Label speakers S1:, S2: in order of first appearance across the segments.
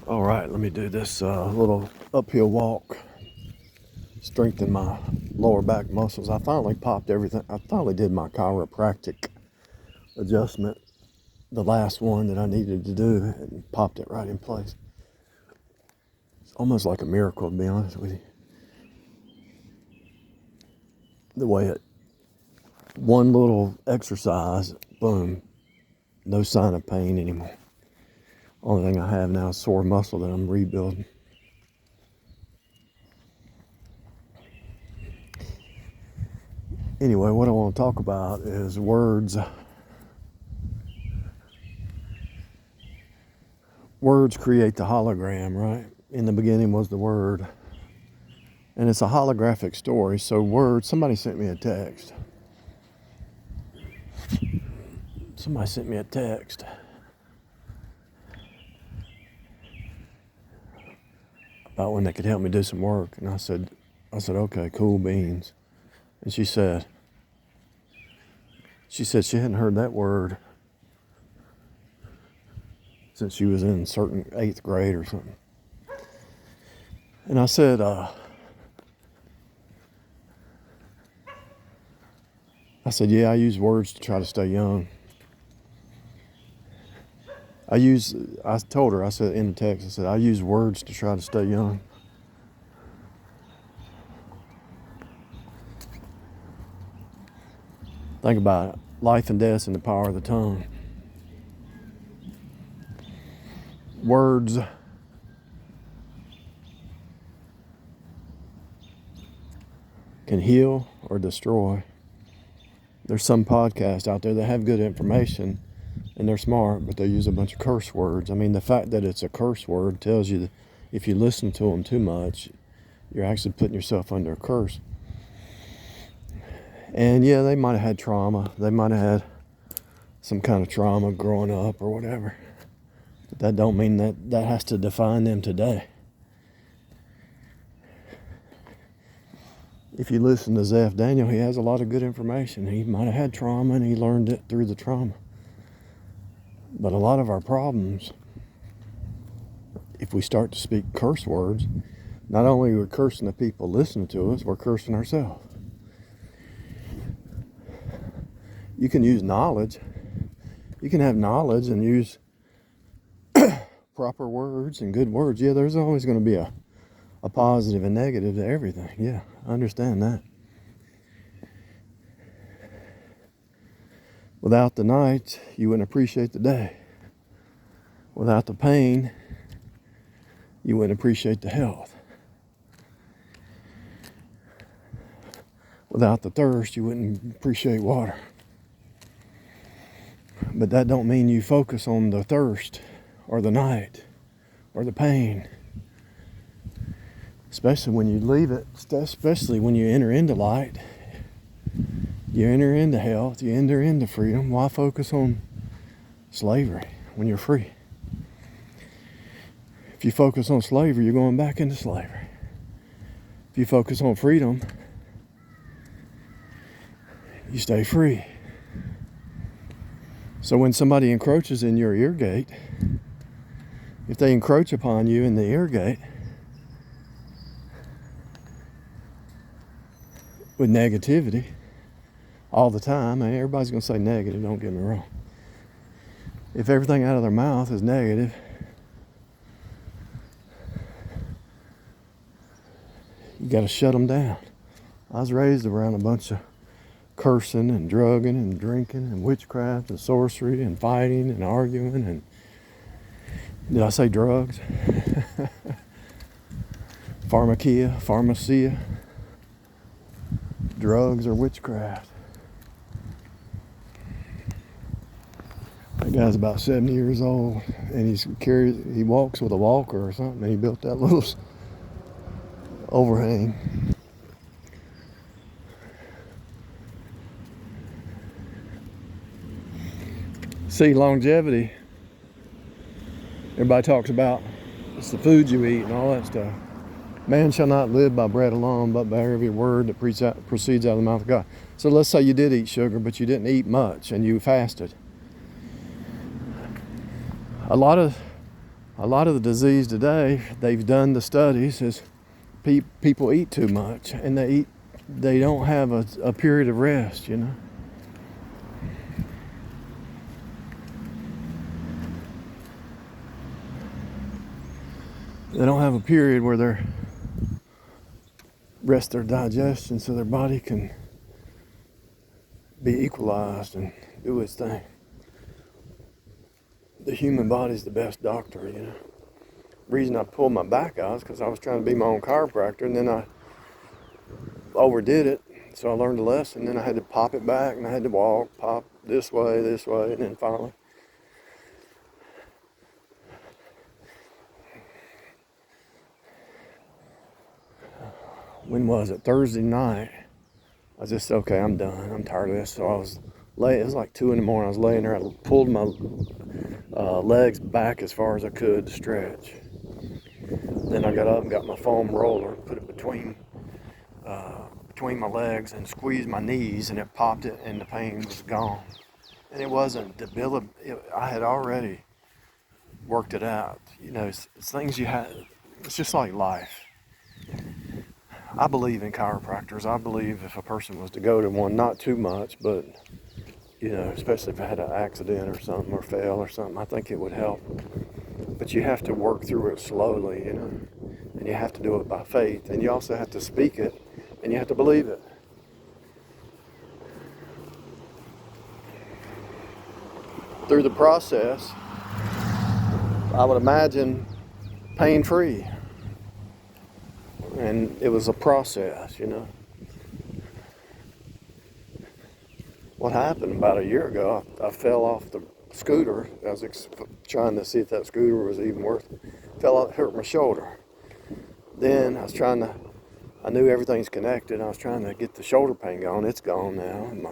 S1: All right, let me do this little uphill walk, strengthen my lower back muscles. I finally popped everything. I finally did my chiropractic adjustment, the last one that I needed to do, and popped it right in place. It's almost like a miracle, to be honest with you. The way it, one little exercise, boom, no sign of pain anymore. Only thing I have now is sore muscle that I'm rebuilding. Anyway, what I want to talk about is words. Words create the hologram, right? In the beginning was the Word. And it's a holographic story. So words, somebody sent me a text. About when they could help me do some work. And I said, okay, cool beans. And she said she hadn't heard that word since she was in certain 8th grade or something. And I said, yeah, I use words to try to stay young. I told her, I said in the text, I said, I use words to try to stay young. Think about it. Life and death's in the power of the tongue. Words can heal or destroy. There's some podcasts out there that have good information and they're smart, but they use a bunch of curse words. I mean, the fact that it's a curse word tells you that if you listen to them too much, you're actually putting yourself under a curse. And yeah, they might have had trauma. They might have had some kind of trauma growing up or whatever. But that don't mean that has to define them today. If you listen to Zeph Daniel, he has a lot of good information. He might have had trauma and he learned it through the trauma. But a lot of our problems, if we start to speak curse words, not only are we cursing the people listening to us, we're cursing ourselves. You can use knowledge. You can have knowledge and use proper words and good words. Yeah, there's always going to be a positive and negative to everything. Yeah, I understand that. Without the night, you wouldn't appreciate the day. Without the pain, you wouldn't appreciate the health. Without the thirst, you wouldn't appreciate water. But that don't mean you focus on the thirst or the night or the pain. Especially when you leave it, especially when you enter into light, you enter into health, you enter into freedom. Why focus on slavery when you're free? If you focus on slavery, you're going back into slavery. If you focus on freedom, you stay free. So when somebody encroaches in your ear gate, if they encroach upon you in the ear gate with negativity all the time, and everybody's going to say negative, don't get me wrong. If everything out of their mouth is negative, you got to shut them down. I was raised around a bunch of cursing and drugging and drinking and witchcraft and sorcery and fighting and arguing and, did I say drugs? Pharmacia, drugs or witchcraft. That guy's about 70 years old and he walks with a walker or something, and he built that little overhang. See, longevity, everybody talks about it's the food you eat and all that stuff. Man shall not live by bread alone, but by every word that proceeds out of the mouth of God. So let's say you did eat sugar, but you didn't eat much and you fasted. A lot of A lot of the disease today, they've done the studies, is people eat too much, and they don't have a period of rest, you know. They don't have a period where they rest their digestion so their body can be equalized and do its thing. The human body's the best doctor, you know. Reason I pulled my back out is because I was trying to be my own chiropractor, and then I overdid it. So I learned a lesson, then I had to pop it back, and I had to walk, pop this way, and then finally. When was it? Thursday night. I was just, okay, I'm done. I'm tired of this. So I was laying, it was like 2 a.m. I was laying there. I pulled my legs back as far as I could to stretch. Then I got up and got my foam roller, put it between my legs and squeezed my knees, and it popped it, and the pain was gone. And it wasn't debilitating. I had already worked it out. You know, it's things you have. It's just like life. I believe in chiropractors. I believe if a person was to go to one, not too much, but, you know, especially if I had an accident or something, or fell or something, I think it would help. But you have to work through it slowly, you know, and you have to do it by faith, and you also have to speak it, and you have to believe it. Through the process, I would imagine pain-free. And it was a process, you know. What happened about a year ago, I fell off the scooter. I was trying to see if that scooter was even worth it. Fell off, hurt my shoulder. Then I knew everything's connected. I was trying to get the shoulder pain gone. It's gone now. My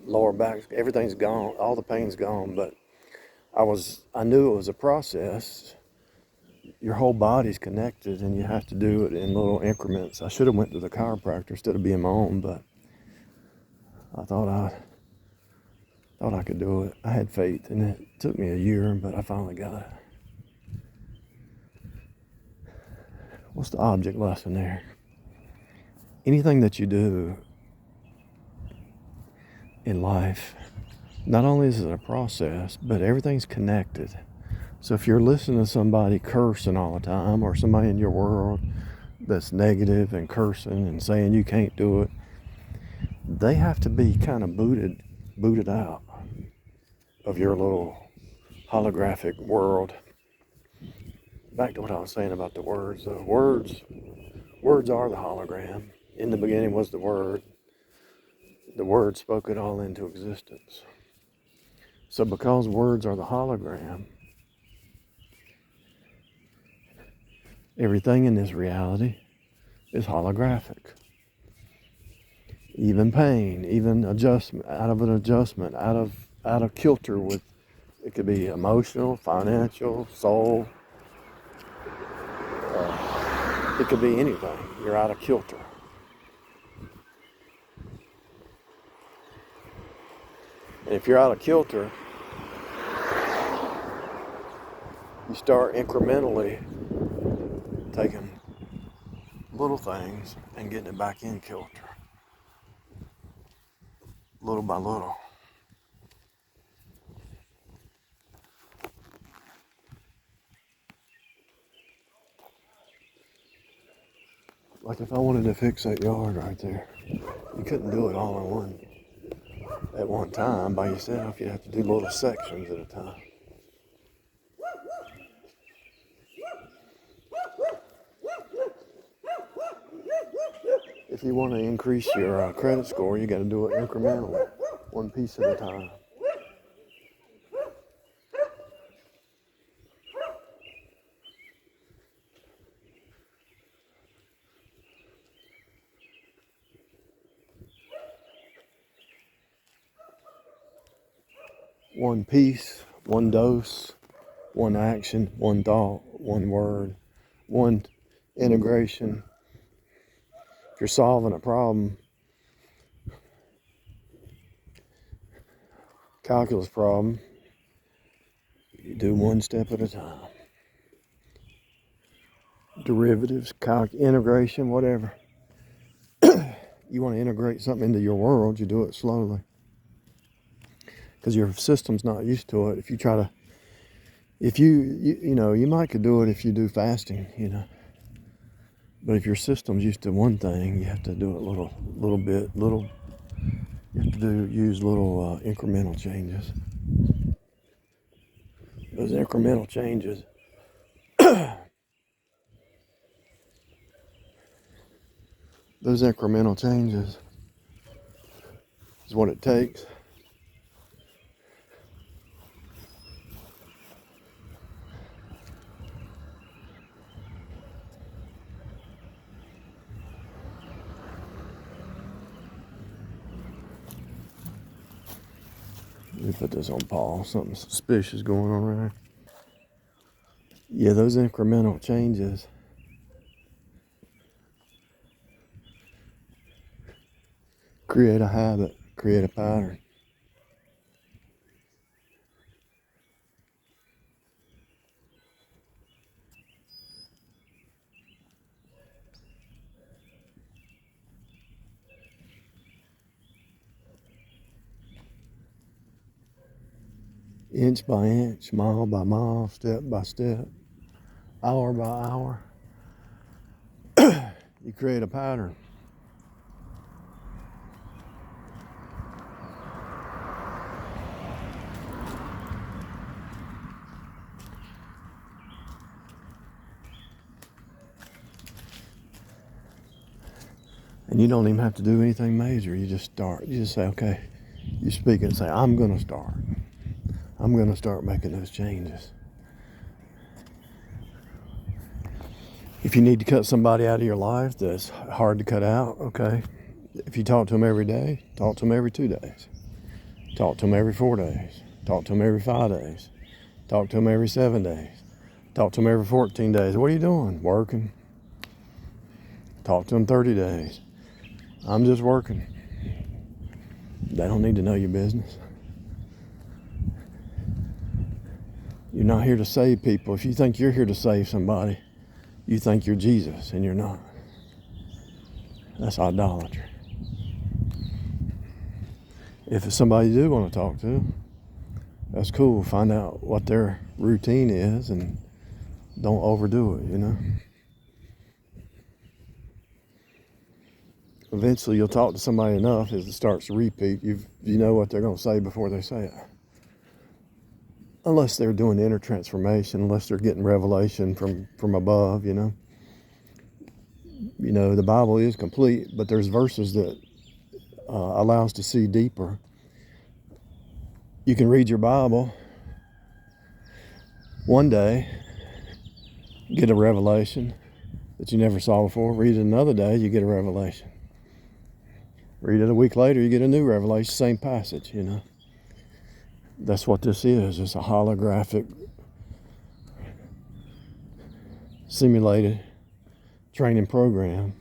S1: lower back, everything's gone. All the pain's gone. But I knew it was a process. Your whole body's connected, and you have to do it in little increments. I should have went to the chiropractor instead of being my own, but I thought I could do it. I had faith, and it took me a year, but I finally got it. What's the object lesson there? Anything that you do in life, not only is it a process, but everything's connected. So if you're listening to somebody cursing all the time, or somebody in your world that's negative and cursing and saying you can't do it, they have to be kind of booted out of your little holographic world. Back to what I was saying about the words. Words are the hologram. In the beginning was the Word. The Word spoke it all into existence. So because words are the hologram, everything in this reality is holographic. Even pain, even adjustment, out of kilter with, it could be emotional, financial, soul. It could be anything. You're out of kilter. And if you're out of kilter, you start incrementally taking little things and getting it back in kilter. Little by little. Like if I wanted to fix that yard right there, you couldn't do it all at one time by yourself. You'd have to do little sections at a time. If you want to increase your credit score, you got to do it incrementally, one piece at a time. One piece, one dose, one action, one thought, one word, one integration. If you're solving a problem, calculus problem, you do one step at a time. derivatives, integration, whatever. You want to integrate something into your world, you do it slowly. Because your system's not used to it. If you try to, if you might could do it if you do fasting, But if your system's used to one thing, you have to do it you have to use little incremental changes. Those incremental changes is what it takes. Let me put this on pause. Something suspicious going on right there. Yeah, those incremental changes create a habit, create a pattern. Inch by inch, mile by mile, step by step, hour by hour, you create a pattern. And you don't even have to do anything major. You just start. You just say, okay, you speak it and say, I'm going to start. I'm going to start making those changes. If you need to cut somebody out of your life that's hard to cut out, okay. If you talk to them every day, talk to them every 2 days. Talk to them every 4 days. Talk to them every 5 days. Talk to them every 7 days. Talk to them every 14 days. What are you doing? Working. Talk to them 30 days. I'm just working. They don't need to know your business. You're not here to save people. If you think you're here to save somebody, you think you're Jesus, and you're not. That's idolatry. If it's somebody you do want to talk to, that's cool. Find out what their routine is and don't overdo it, Eventually you'll talk to somebody enough as it starts to repeat. You know what they're going to say before they say it. Unless they're doing inner transformation, unless they're getting revelation from above, The Bible is complete, but there's verses that allow us to see deeper. You can read your Bible one day, get a revelation that you never saw before. Read it another day, you get a revelation. Read it a week later, you get a new revelation, same passage, That's what this is. It's a holographic, simulated training program.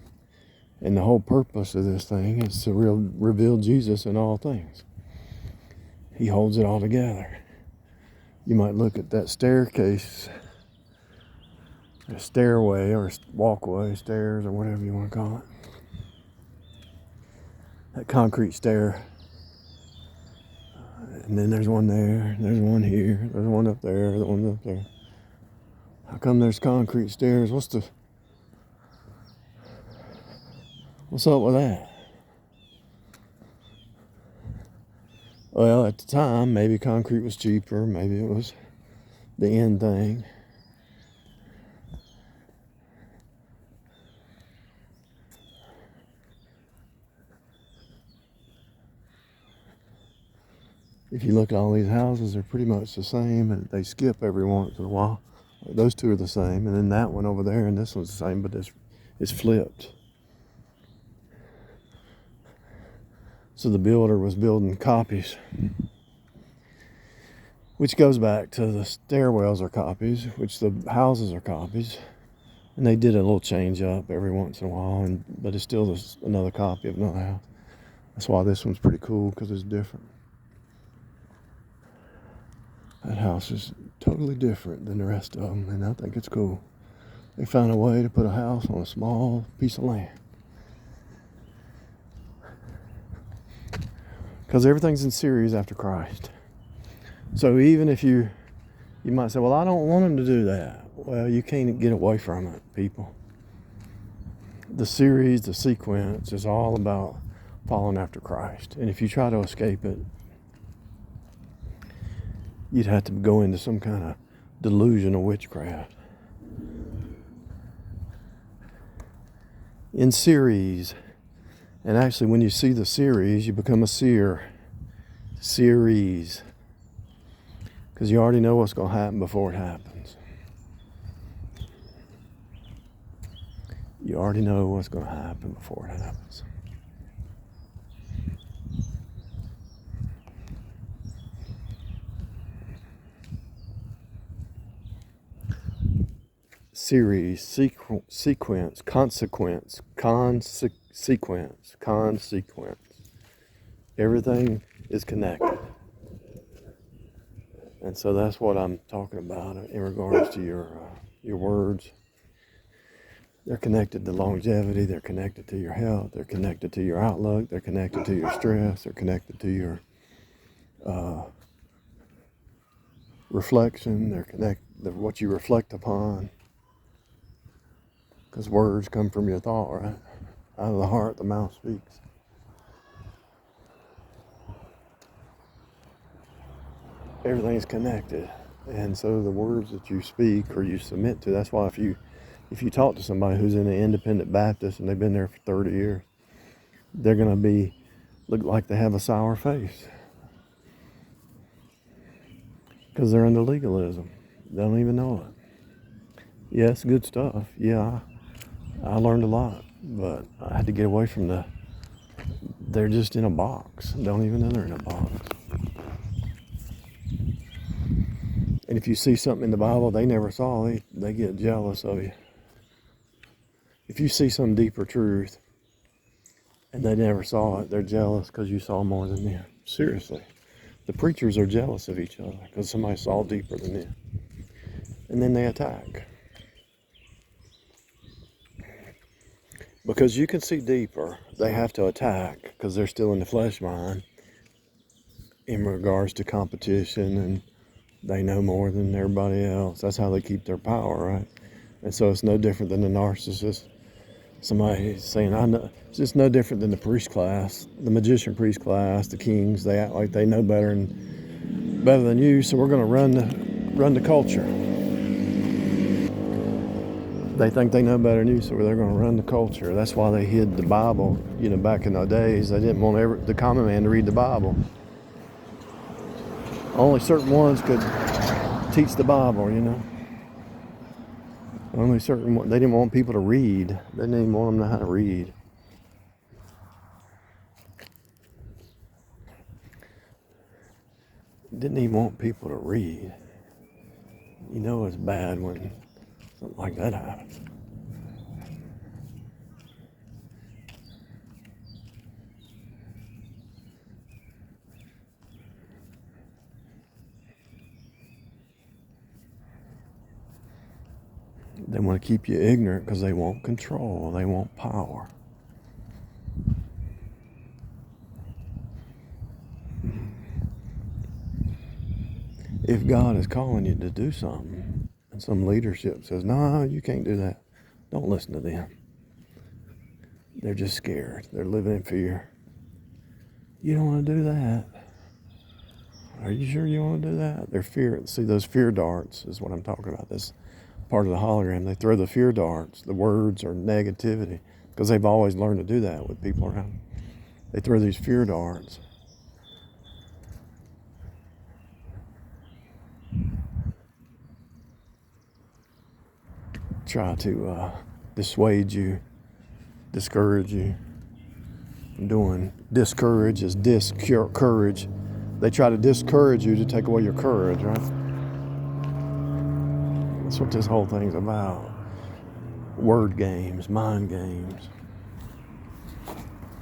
S1: And the whole purpose of this thing is to reveal Jesus in all things. He holds it all together. You might look at that staircase, a stairway or walkway, stairs or whatever you want to call it. That concrete stair. And then there's one there, there's one here, there's one up there, there's one up there. How come there's concrete stairs? What's up with that? Well, at the time, maybe concrete was cheaper, maybe it was the end thing. If you look at all these houses, they're pretty much the same, and they skip every once in a while. Those two are the same, and then that one over there, and this one's the same, but it's flipped. So the builder was building copies, which goes back to the stairwells are copies, which the houses are copies, and they did a little change up every once in a while, but it's still another copy of another house. That's why this one's pretty cool, because it's different. That house is totally different than the rest of them, and I think it's cool. They found a way to put a house on a small piece of land. Because everything's in series after Christ. So even if you might say, well, I don't want them to do that. Well, you can't get away from it, people. The series, the sequence is all about following after Christ. And if you try to escape it, you'd have to go into some kind of delusion of witchcraft. In series, and actually when you see the series, you become a seer. Series. Because you already know what's going to happen before it happens. You already know what's going to happen before it happens. Series, sequence, consequence, consequence. Everything is connected. And so that's what I'm talking about in regards to your words. They're connected to longevity. They're connected to your health. They're connected to your outlook. They're connected to your stress. They're connected to your reflection. They're connected to what you reflect upon. Because words come from your thought, right? Out of the heart, the mouth speaks. Everything's connected. And so the words that you speak or you submit to, that's why if you talk to somebody who's in an independent Baptist and they've been there for 30 years, they're going to look like they have a sour face. Because they're under legalism. They don't even know it. Yeah, it's good stuff. Yeah, I learned a lot. But I had to get away from they're just in a box. They don't even know they're in a box. And if you see something in the Bible they never saw, they get jealous of you. If you see some deeper truth and they never saw it, they're jealous because you saw more than them. Seriously. The preachers are jealous of each other because somebody saw deeper than them. And then they attack. Because you can see deeper, they have to attack because they're still in the flesh mind in regards to competition, and they know more than everybody else. That's how they keep their power, right? And so it's no different than the narcissist. Somebody saying, I know. It's just no different than the priest class, the magician priest class, the kings. They act like they know better than you, so we're going to run the culture. They think they know better than you, so they're going to run the culture. That's why they hid the Bible. Back in the days, they didn't want the common man to read the Bible. Only certain ones could teach the Bible, Only certain ones. They didn't want people to read. They didn't even want them to know how to read. Didn't even want people to read. It's bad when something like that happens. They want to keep you ignorant because they want control. They want power. If God is calling you to do something and some leadership says, no, you can't do that, don't listen to them. They're just scared. They're living in fear. You don't want to do that. Are you sure you want to do that? They're fear. See, those fear darts is what I'm talking about. This part of the hologram. They throw the fear darts. The words are negativity because they've always learned to do that with people around. They throw these fear darts. Try to dissuade you, discourage you from doing. Discourage is discourage. They try to discourage you to take away your courage, right? That's what this whole thing's about. Word games, mind games.